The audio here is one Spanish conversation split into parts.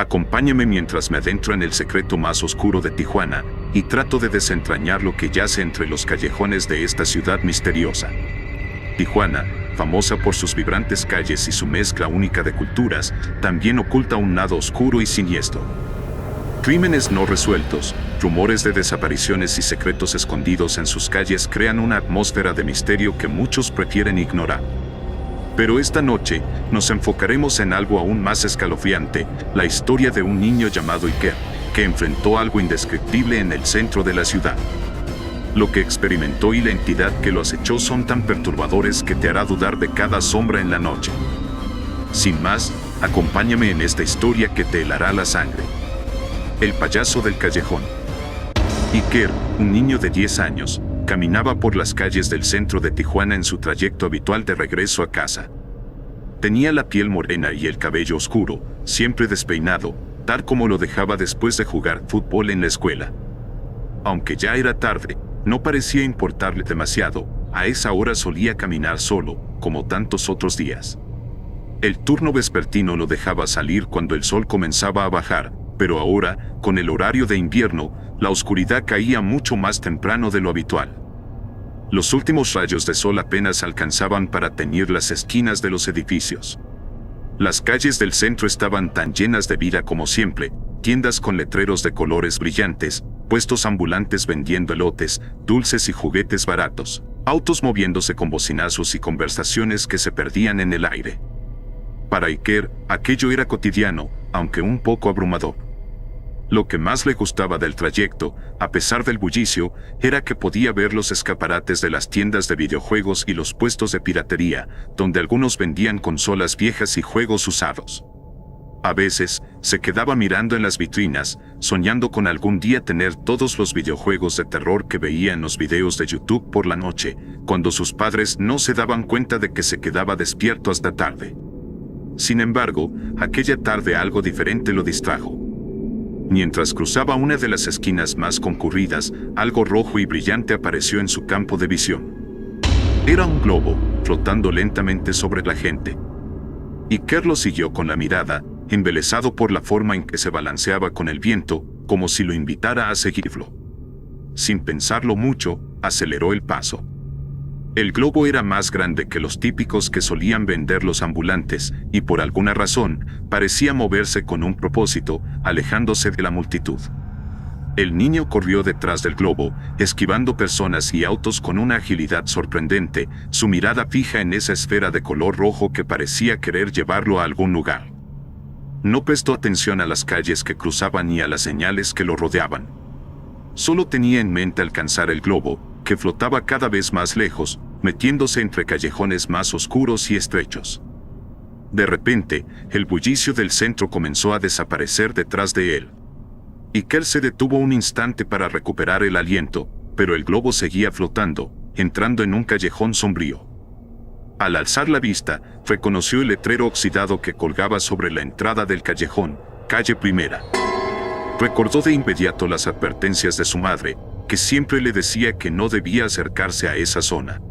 Acompáñame mientras me adentro en el secreto más oscuro de Tijuana y trato de desentrañar lo que yace entre los callejones de esta ciudad misteriosa. Tijuana, famosa por sus vibrantes calles y su mezcla única de culturas, también oculta un lado oscuro y siniestro. Crímenes no resueltos, rumores de desapariciones y secretos escondidos en sus calles crean una atmósfera de misterio que muchos prefieren ignorar. Pero esta noche nos enfocaremos en algo aún más escalofriante, la historia de un niño llamado Iker, que enfrentó algo indescriptible en el centro de la ciudad. Lo que experimentó y la entidad que lo acechó son tan perturbadores que te hará dudar de cada sombra en la noche. Sin más, acompáñame en esta historia que te helará la sangre. El payaso del callejón. Iker, un niño de 10 años, caminaba por las calles del centro de Tijuana en su trayecto habitual de regreso a casa. Tenía la piel morena y el cabello oscuro, siempre despeinado, tal como lo dejaba después de jugar fútbol en la escuela. Aunque ya era tarde, no parecía importarle demasiado, a esa hora solía caminar solo, como tantos otros días. El turno vespertino lo dejaba salir cuando el sol comenzaba a bajar, pero ahora, con el horario de invierno, la oscuridad caía mucho más temprano de lo habitual. Los últimos rayos de sol apenas alcanzaban para teñir las esquinas de los edificios. Las calles del centro estaban tan llenas de vida como siempre, tiendas con letreros de colores brillantes, puestos ambulantes vendiendo elotes, dulces y juguetes baratos, autos moviéndose con bocinazos y conversaciones que se perdían en el aire. Para Iker, aquello era cotidiano, aunque un poco abrumador. Lo que más le gustaba del trayecto, a pesar del bullicio, era que podía ver los escaparates de las tiendas de videojuegos y los puestos de piratería, donde algunos vendían consolas viejas y juegos usados. A veces, se quedaba mirando en las vitrinas, soñando con algún día tener todos los videojuegos de terror que veía en los videos de YouTube por la noche, cuando sus padres no se daban cuenta de que se quedaba despierto hasta tarde. Sin embargo, aquella tarde algo diferente lo distrajo. Mientras cruzaba una de las esquinas más concurridas, algo rojo y brillante apareció en su campo de visión. Era un globo, flotando lentamente sobre la gente. Iker lo siguió con la mirada, embelesado por la forma en que se balanceaba con el viento, como si lo invitara a seguirlo. Sin pensarlo mucho, aceleró el paso. El globo era más grande que los típicos que solían vender los ambulantes, y por alguna razón, parecía moverse con un propósito, alejándose de la multitud. El niño corrió detrás del globo, esquivando personas y autos con una agilidad sorprendente, su mirada fija en esa esfera de color rojo que parecía querer llevarlo a algún lugar. No prestó atención a las calles que cruzaban ni a las señales que lo rodeaban. Solo tenía en mente alcanzar el globo, que flotaba cada vez más lejos, metiéndose entre callejones más oscuros y estrechos. De repente, el bullicio del centro comenzó a desaparecer detrás de él. Iker se detuvo un instante para recuperar el aliento, pero el globo seguía flotando, entrando en un callejón sombrío. Al alzar la vista, reconoció el letrero oxidado que colgaba sobre la entrada del callejón, calle Primera. Recordó de inmediato las advertencias de su madre, que siempre le decía que no debía acercarse a esa zona.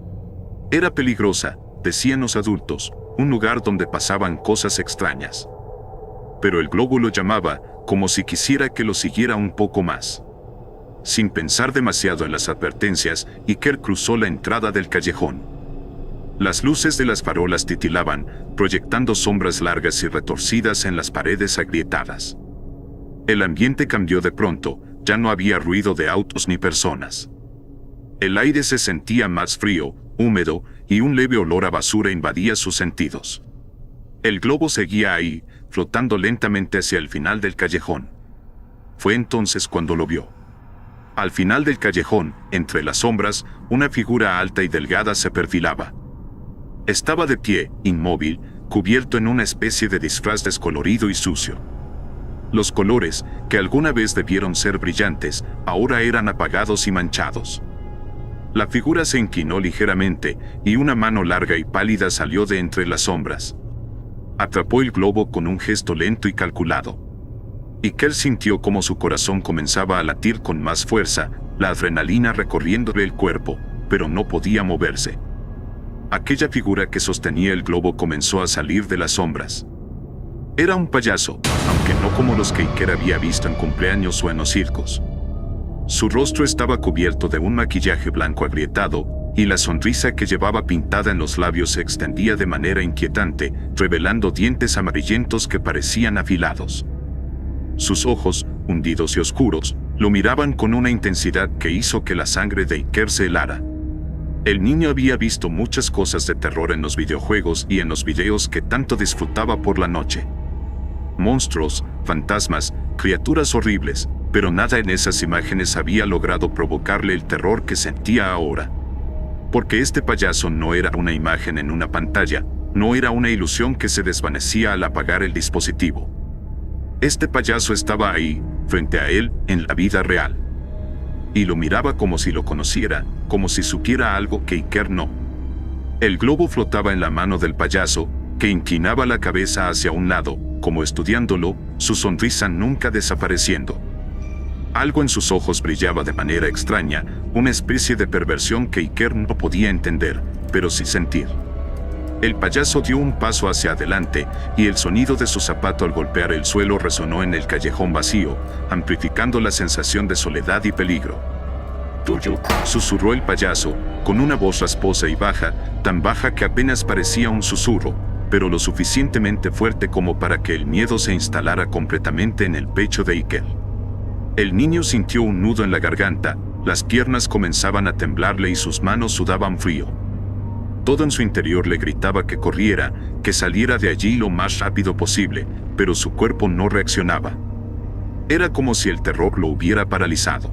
Era peligrosa, decían los adultos, un lugar donde pasaban cosas extrañas. Pero el globo lo llamaba, como si quisiera que lo siguiera un poco más. Sin pensar demasiado en las advertencias, Iker cruzó la entrada del callejón. Las luces de las farolas titilaban, proyectando sombras largas y retorcidas en las paredes agrietadas. El ambiente cambió de pronto, ya no había ruido de autos ni personas. El aire se sentía más frío, húmedo, y un leve olor a basura invadía sus sentidos. El globo seguía ahí, flotando lentamente hacia el final del callejón. Fue entonces cuando lo vio. Al final del callejón, entre las sombras, una figura alta y delgada se perfilaba. Estaba de pie, inmóvil, cubierto en una especie de disfraz descolorido y sucio. Los colores, que alguna vez debieron ser brillantes, ahora eran apagados y manchados. La figura se inclinó ligeramente, y una mano larga y pálida salió de entre las sombras. Atrapó el globo con un gesto lento y calculado. Iker sintió como su corazón comenzaba a latir con más fuerza, la adrenalina recorriéndole el cuerpo, pero no podía moverse. Aquella figura que sostenía el globo comenzó a salir de las sombras. Era un payaso, aunque no como los que Iker había visto en cumpleaños o en los circos. Su rostro estaba cubierto de un maquillaje blanco agrietado, y la sonrisa que llevaba pintada en los labios se extendía de manera inquietante, revelando dientes amarillentos que parecían afilados. Sus ojos, hundidos y oscuros, lo miraban con una intensidad que hizo que la sangre de Iker se helara. El niño había visto muchas cosas de terror en los videojuegos y en los videos que tanto disfrutaba por la noche. Monstruos, fantasmas, criaturas horribles, pero nada en esas imágenes había logrado provocarle el terror que sentía ahora. Porque este payaso no era una imagen en una pantalla, no era una ilusión que se desvanecía al apagar el dispositivo. Este payaso estaba ahí, frente a él, en la vida real. Y lo miraba como si lo conociera, como si supiera algo que Iker no. El globo flotaba en la mano del payaso, que inclinaba la cabeza hacia un lado, como estudiándolo, su sonrisa nunca desapareciendo. Algo en sus ojos brillaba de manera extraña, una especie de perversión que Iker no podía entender, pero sí sentir. El payaso dio un paso hacia adelante, y el sonido de su zapato al golpear el suelo resonó en el callejón vacío, amplificando la sensación de soledad y peligro. «Tuyo», susurró el payaso, con una voz rasposa y baja, tan baja que apenas parecía un susurro, pero lo suficientemente fuerte como para que el miedo se instalara completamente en el pecho de Iker. El niño sintió un nudo en la garganta, las piernas comenzaban a temblarle y sus manos sudaban frío. Todo en su interior le gritaba que corriera, que saliera de allí lo más rápido posible, pero su cuerpo no reaccionaba. Era como si el terror lo hubiera paralizado.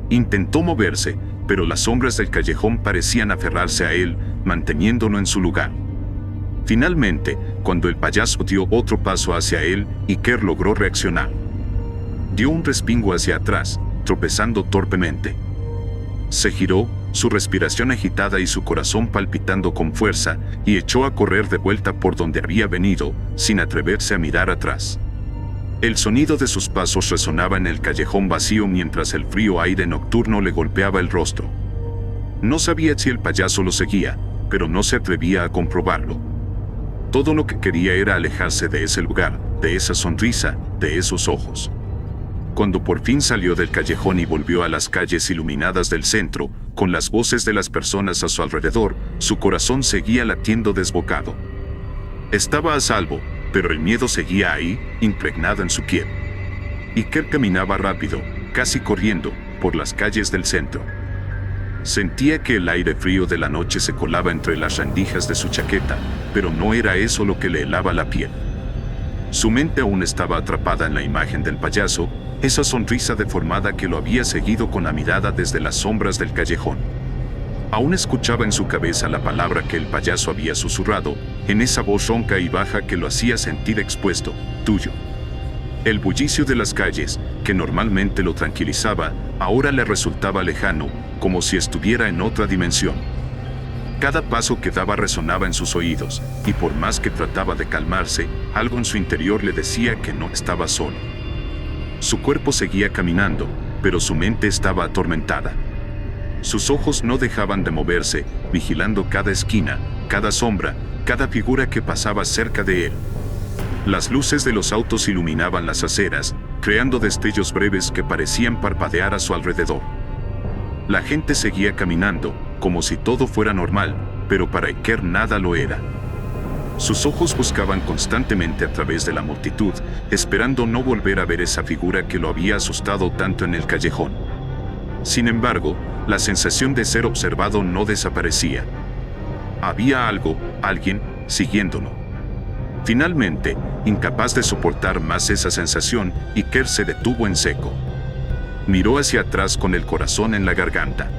Intentó moverse, pero las sombras del callejón parecían aferrarse a él, manteniéndolo en su lugar. Finalmente, cuando el payaso dio otro paso hacia él, Iker logró reaccionar. Dio un respingo hacia atrás, tropezando torpemente. Se giró, su respiración agitada y su corazón palpitando con fuerza, y echó a correr de vuelta por donde había venido, sin atreverse a mirar atrás. El sonido de sus pasos resonaba en el callejón vacío mientras el frío aire nocturno le golpeaba el rostro. No sabía si el payaso lo seguía, pero no se atrevía a comprobarlo. Todo lo que quería era alejarse de ese lugar, de esa sonrisa, de esos ojos. Cuando por fin salió del callejón y volvió a las calles iluminadas del centro, con las voces de las personas a su alrededor, su corazón seguía latiendo desbocado. Estaba a salvo, pero el miedo seguía ahí, impregnado en su piel. Iker caminaba rápido, casi corriendo, por las calles del centro. Sentía que el aire frío de la noche se colaba entre las rendijas de su chaqueta, pero no era eso lo que le helaba la piel. Su mente aún estaba atrapada en la imagen del payaso, esa sonrisa deformada que lo había seguido con la mirada desde las sombras del callejón. Aún escuchaba en su cabeza la palabra que el payaso había susurrado, en esa voz ronca y baja que lo hacía sentir expuesto, tuyo. El bullicio de las calles, que normalmente lo tranquilizaba, ahora le resultaba lejano, como si estuviera en otra dimensión. Cada paso que daba resonaba en sus oídos, y por más que trataba de calmarse, algo en su interior le decía que no estaba solo. Su cuerpo seguía caminando, pero su mente estaba atormentada. Sus ojos no dejaban de moverse, vigilando cada esquina, cada sombra, cada figura que pasaba cerca de él. Las luces de los autos iluminaban las aceras, creando destellos breves que parecían parpadear a su alrededor. La gente seguía caminando, como si todo fuera normal, pero para Iker nada lo era. Sus ojos buscaban constantemente a través de la multitud, esperando no volver a ver esa figura que lo había asustado tanto en el callejón. Sin embargo, la sensación de ser observado no desaparecía. Había algo, alguien, siguiéndolo. Finalmente, incapaz de soportar más esa sensación, Iker se detuvo en seco. Miró hacia atrás con el corazón en la garganta.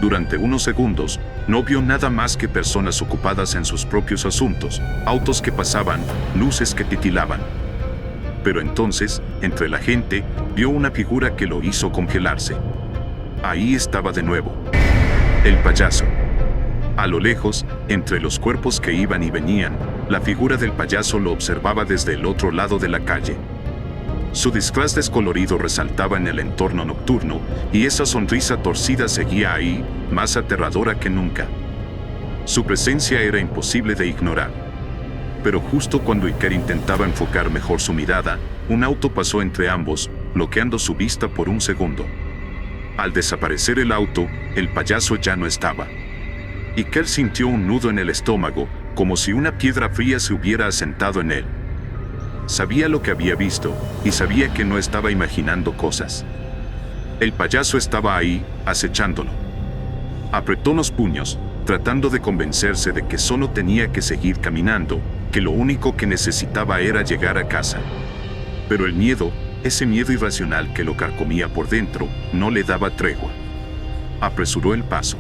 Durante unos segundos, no vio nada más que personas ocupadas en sus propios asuntos, autos que pasaban, luces que titilaban. Pero entonces, entre la gente, vio una figura que lo hizo congelarse. Ahí estaba de nuevo. El payaso. A lo lejos, entre los cuerpos que iban y venían, la figura del payaso lo observaba desde el otro lado de la calle. Su disfraz descolorido resaltaba en el entorno nocturno, y esa sonrisa torcida seguía ahí, más aterradora que nunca. Su presencia era imposible de ignorar. Pero justo cuando Iker intentaba enfocar mejor su mirada, un auto pasó entre ambos, bloqueando su vista por un segundo. Al desaparecer el auto, el payaso ya no estaba. Iker sintió un nudo en el estómago, como si una piedra fría se hubiera asentado en él. Sabía lo que había visto, y sabía que no estaba imaginando cosas. El payaso estaba ahí, acechándolo. Apretó los puños, tratando de convencerse de que solo tenía que seguir caminando, que lo único que necesitaba era llegar a casa. Pero el miedo, ese miedo irracional que lo carcomía por dentro, no le daba tregua. Apresuró el paso.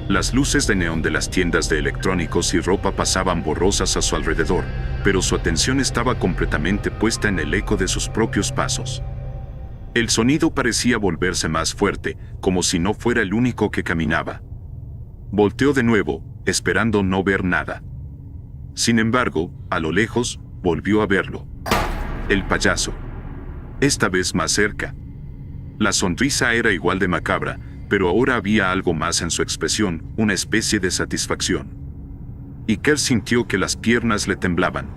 Las luces de neón de las tiendas de electrónicos y ropa pasaban borrosas a su alrededor, pero su atención estaba completamente puesta en el eco de sus propios pasos. El sonido parecía volverse más fuerte, como si no fuera el único que caminaba. Volteó de nuevo, esperando no ver nada. Sin embargo, a lo lejos, volvió a verlo. El payaso. Esta vez más cerca. La sonrisa era igual de macabra, pero ahora había algo más en su expresión, una especie de satisfacción. Iker sintió que las piernas le temblaban.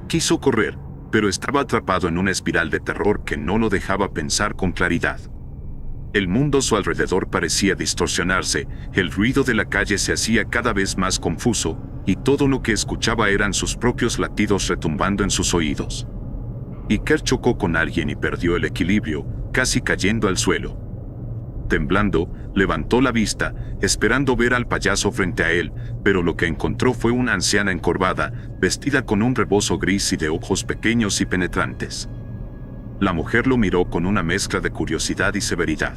Quiso correr, pero estaba atrapado en una espiral de terror que no lo dejaba pensar con claridad. El mundo a su alrededor parecía distorsionarse, el ruido de la calle se hacía cada vez más confuso, y todo lo que escuchaba eran sus propios latidos retumbando en sus oídos. Iker chocó con alguien y perdió el equilibrio, casi cayendo al suelo. Temblando, levantó la vista, esperando ver al payaso frente a él, pero lo que encontró fue una anciana encorvada, vestida con un rebozo gris y de ojos pequeños y penetrantes. La mujer lo miró con una mezcla de curiosidad y severidad.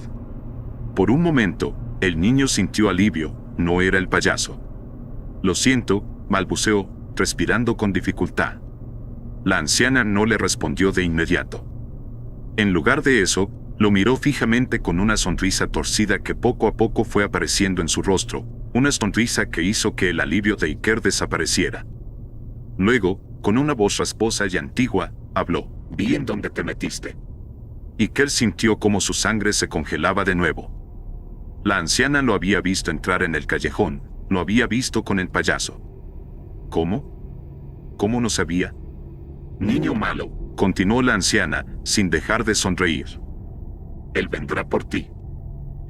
Por un momento, el niño sintió alivio, no era el payaso. «Lo siento», balbuceó, respirando con dificultad. La anciana no le respondió de inmediato. En lugar de eso, lo miró fijamente con una sonrisa torcida que poco a poco fue apareciendo en su rostro, una sonrisa que hizo que el alivio de Iker desapareciera. Luego, con una voz rasposa y antigua, habló. «Vi en dónde te metiste». Iker sintió como su sangre se congelaba de nuevo. La anciana lo había visto entrar en el callejón, lo había visto con el payaso. ¿Cómo? ¿Cómo no sabía? «Niño malo», continuó la anciana, sin dejar de sonreír. «Él vendrá por ti».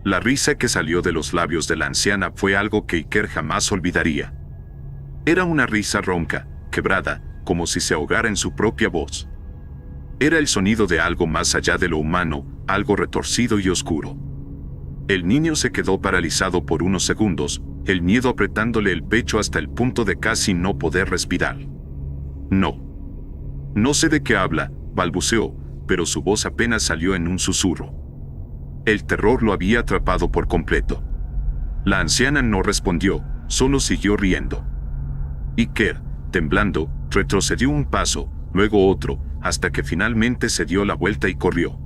La risa que salió de los labios de la anciana fue algo que Iker jamás olvidaría. Era una risa ronca, quebrada, como si se ahogara en su propia voz. Era el sonido de algo más allá de lo humano, algo retorcido y oscuro. El niño se quedó paralizado por unos segundos, el miedo apretándole el pecho hasta el punto de casi no poder respirar. No sé de qué habla», balbuceó, pero su voz apenas salió en un susurro. El terror lo había atrapado por completo. La anciana no respondió, solo siguió riendo. Iker, temblando, retrocedió un paso, luego otro, hasta que finalmente se dio la vuelta y corrió.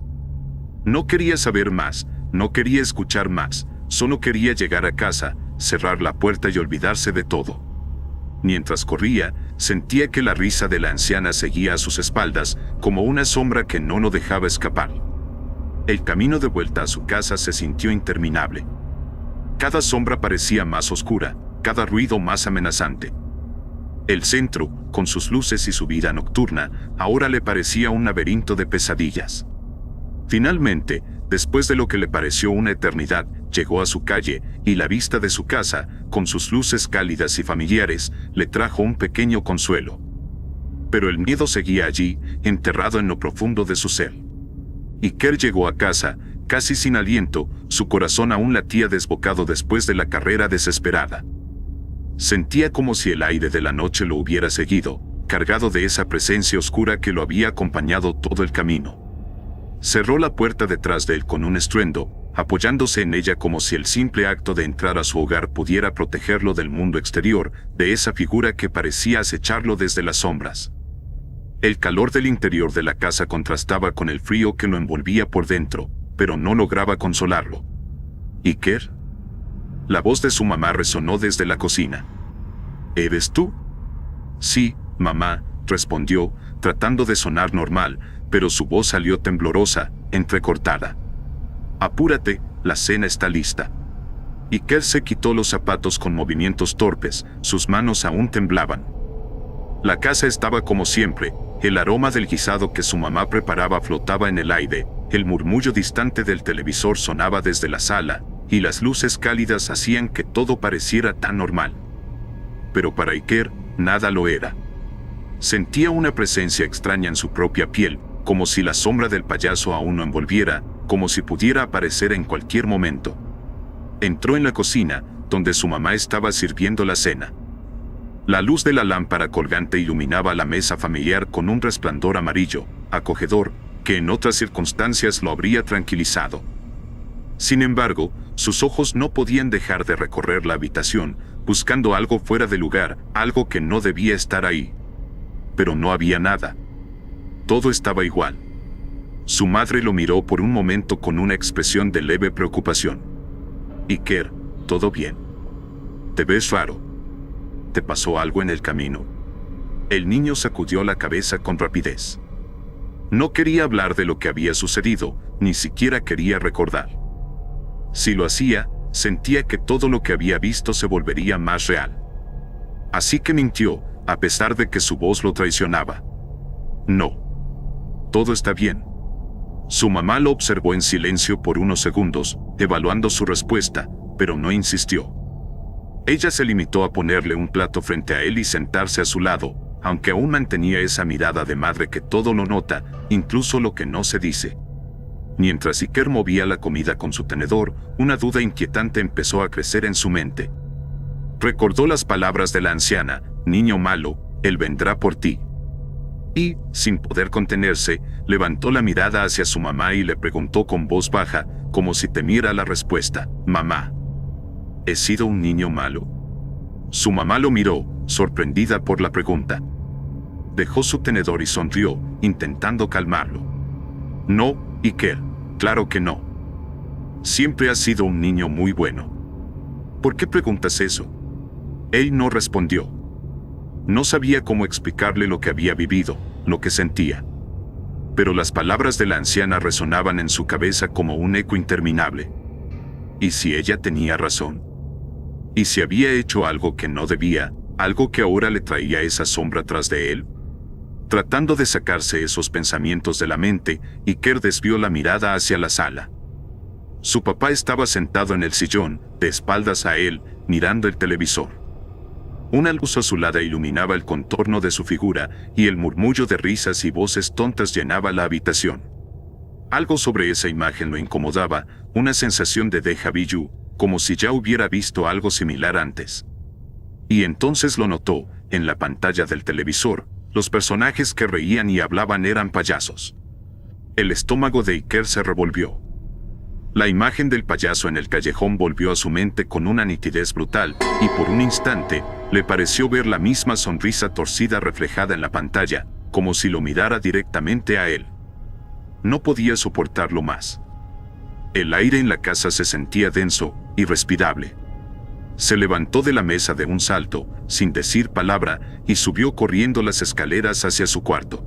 No quería saber más, no quería escuchar más, solo quería llegar a casa, cerrar la puerta y olvidarse de todo. Mientras corría, sentía que la risa de la anciana seguía a sus espaldas, como una sombra que no lo dejaba escapar. El camino de vuelta a su casa se sintió interminable. Cada sombra parecía más oscura, cada ruido más amenazante. El centro, con sus luces y su vida nocturna, ahora le parecía un laberinto de pesadillas. Finalmente, después de lo que le pareció una eternidad, llegó a su calle, y la vista de su casa, con sus luces cálidas y familiares, le trajo un pequeño consuelo. Pero el miedo seguía allí, enterrado en lo profundo de su ser. Iker llegó a casa, casi sin aliento, su corazón aún latía desbocado después de la carrera desesperada. Sentía como si el aire de la noche lo hubiera seguido, cargado de esa presencia oscura que lo había acompañado todo el camino. Cerró la puerta detrás de él con un estruendo, apoyándose en ella como si el simple acto de entrar a su hogar pudiera protegerlo del mundo exterior, de esa figura que parecía acecharlo desde las sombras. El calor del interior de la casa contrastaba con el frío que lo envolvía por dentro, pero no lograba consolarlo. «¿Iker?» La voz de su mamá resonó desde la cocina. «¿Eres tú?» «Sí, mamá», respondió, tratando de sonar normal, pero su voz salió temblorosa, entrecortada. «Apúrate, la cena está lista». Iker se quitó los zapatos con movimientos torpes, sus manos aún temblaban. La casa estaba como siempre, el aroma del guisado que su mamá preparaba flotaba en el aire, el murmullo distante del televisor sonaba desde la sala, y las luces cálidas hacían que todo pareciera tan normal. Pero para Iker, nada lo era. Sentía una presencia extraña en su propia piel, como si la sombra del payaso aún lo envolviera, como si pudiera aparecer en cualquier momento. Entró en la cocina, donde su mamá estaba sirviendo la cena. La luz de la lámpara colgante iluminaba la mesa familiar con un resplandor amarillo, acogedor, que en otras circunstancias lo habría tranquilizado. Sin embargo, sus ojos no podían dejar de recorrer la habitación, buscando algo fuera de lugar, algo que no debía estar ahí. Pero no había nada. Todo estaba igual. Su madre lo miró por un momento con una expresión de leve preocupación. Iker, ¿todo bien? Te ves raro. ¿Te pasó algo en el camino? El niño sacudió la cabeza con rapidez. No quería hablar de lo que había sucedido, ni siquiera quería recordar. Si lo hacía, sentía que todo lo que había visto se volvería más real. Así que mintió, a pesar de que su voz lo traicionaba. No. Todo está bien. Su mamá lo observó en silencio por unos segundos, evaluando su respuesta, pero no insistió. Ella se limitó a ponerle un plato frente a él y sentarse a su lado, aunque aún mantenía esa mirada de madre que todo lo nota, incluso lo que no se dice. Mientras Iker movía la comida con su tenedor, una duda inquietante empezó a crecer en su mente. Recordó las palabras de la anciana: niño malo, él vendrá por ti. Y, sin poder contenerse, levantó la mirada hacia su mamá y le preguntó con voz baja, como si temiera la respuesta: mamá, ¿he sido un niño malo? Su mamá lo miró, sorprendida por la pregunta. Dejó su tenedor y sonrió, intentando calmarlo. No, Iker, claro que no. Siempre has sido un niño muy bueno. ¿Por qué preguntas eso? Él no respondió. No sabía cómo explicarle lo que había vivido, lo que sentía. Pero las palabras de la anciana resonaban en su cabeza como un eco interminable. ¿Y si ella tenía razón? ¿Y si había hecho algo que no debía, algo que ahora le traía esa sombra tras de él? Tratando de sacarse esos pensamientos de la mente, Iker desvió la mirada hacia la sala. Su papá estaba sentado en el sillón, de espaldas a él, mirando el televisor. Una luz azulada iluminaba el contorno de su figura, y el murmullo de risas y voces tontas llenaba la habitación. Algo sobre esa imagen lo incomodaba, una sensación de déjà vu, como si ya hubiera visto algo similar antes. Y entonces lo notó, en la pantalla del televisor, los personajes que reían y hablaban eran payasos. El estómago de Iker se revolvió. La imagen del payaso en el callejón volvió a su mente con una nitidez brutal, y por un instante, le pareció ver la misma sonrisa torcida reflejada en la pantalla, como si lo mirara directamente a él. No podía soportarlo más. El aire en la casa se sentía denso, irrespirable. Se levantó de la mesa de un salto, sin decir palabra, y subió corriendo las escaleras hacia su cuarto.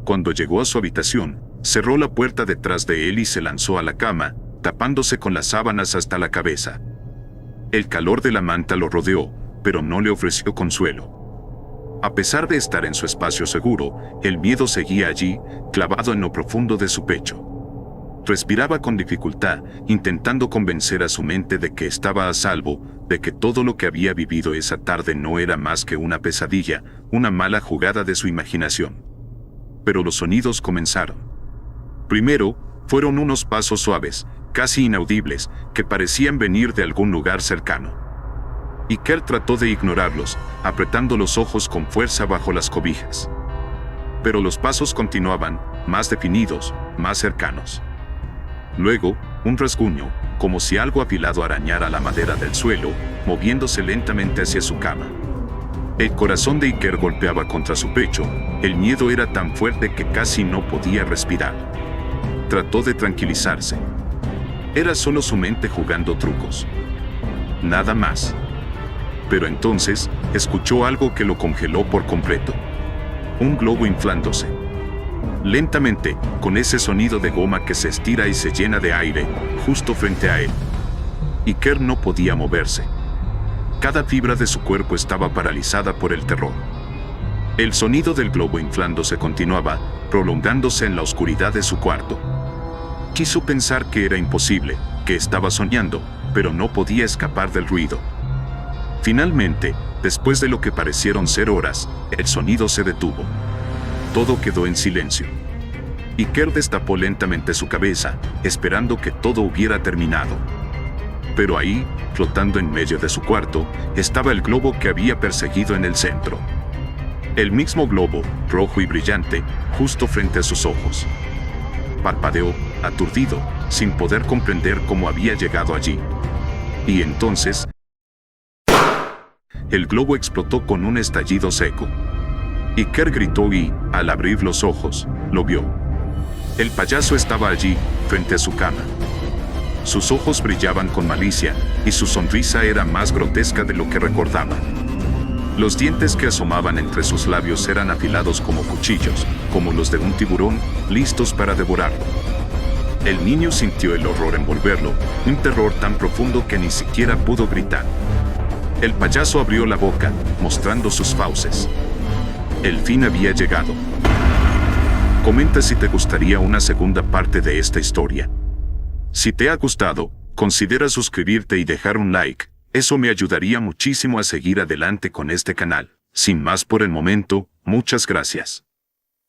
Cuando llegó a su habitación, cerró la puerta detrás de él y se lanzó a la cama, tapándose con las sábanas hasta la cabeza. El calor de la manta lo rodeó, pero no le ofreció consuelo. A pesar de estar en su espacio seguro, el miedo seguía allí, clavado en lo profundo de su pecho. Respiraba con dificultad, intentando convencer a su mente de que estaba a salvo, de que todo lo que había vivido esa tarde no era más que una pesadilla, una mala jugada de su imaginación. Pero los sonidos comenzaron. Primero, fueron unos pasos suaves, casi inaudibles, que parecían venir de algún lugar cercano. Iker trató de ignorarlos, apretando los ojos con fuerza bajo las cobijas. Pero los pasos continuaban, más definidos, más cercanos. Luego, un rasguño, como si algo afilado arañara la madera del suelo, moviéndose lentamente hacia su cama. El corazón de Iker golpeaba contra su pecho, el miedo era tan fuerte que casi no podía respirar. Trató de tranquilizarse. Era solo su mente jugando trucos. Nada más. Pero entonces, escuchó algo que lo congeló por completo. Un globo inflándose. Lentamente, con ese sonido de goma que se estira y se llena de aire, justo frente a él. Iker no podía moverse. Cada fibra de su cuerpo estaba paralizada por el terror. El sonido del globo inflándose continuaba, prolongándose en la oscuridad de su cuarto. Quiso pensar que era imposible, que estaba soñando, pero no podía escapar del ruido. Finalmente, después de lo que parecieron ser horas, el sonido se detuvo. Todo quedó en silencio. Iker destapó lentamente su cabeza, esperando que todo hubiera terminado. Pero ahí, flotando en medio de su cuarto, estaba el globo que había perseguido en el centro. El mismo globo, rojo y brillante, justo frente a sus ojos. Parpadeó, aturdido, sin poder comprender cómo había llegado allí. Y entonces, el globo explotó con un estallido seco. Iker gritó y, al abrir los ojos, lo vio. El payaso estaba allí, frente a su cama. Sus ojos brillaban con malicia, y su sonrisa era más grotesca de lo que recordaba. Los dientes que asomaban entre sus labios eran afilados como cuchillos, como los de un tiburón, listos para devorarlo. El niño sintió el horror envolverlo, un terror tan profundo que ni siquiera pudo gritar. El payaso abrió la boca, mostrando sus fauces. El fin había llegado. Comenta si te gustaría una segunda parte de esta historia. Si te ha gustado, considera suscribirte y dejar un like. Eso me ayudaría muchísimo a seguir adelante con este canal. Sin más por el momento, muchas gracias.